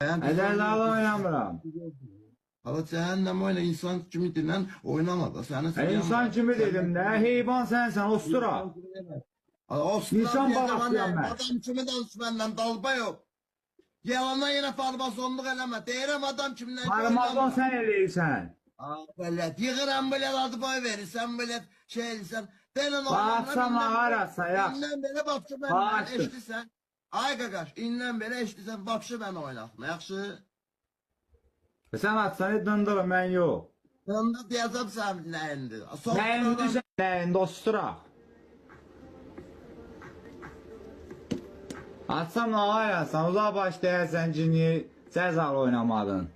Ederlerle oynamıram. Hala cehennem oyna insan kimi dinlen oynama da seni İnsan kimi dedim de, heyvan sensen, ostura. İnsan balastıyam ben. Adam kimi danış benden dalba yok. Yalandan yine farmasonluk eleme. Deyirəm adam kimden Parmazon sen eleysen. Böyle yığıram böyle adı boy verirsen böyle şey elirsen. Denen Bağırsam ağarasa ya. İnden beri bakşı ben Bağırsın. eşlisen. Ay qaqaş, indən beri eşlisen bakşı ben oynatma. Yaxşı. Sen atsan döndürüm ben yok. Onda deyəcəm sən nəyindi. Neyindi sen neyindi ostura. Atsam ağarsan, uzağa başlayarsan ki niye cəzalı oynamadın.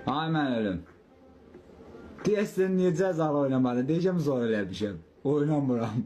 Ay mən ölüm. Deyəsən niye cəzalı oynamadın, deyəcəm zor eləmişəm. Oynamıram.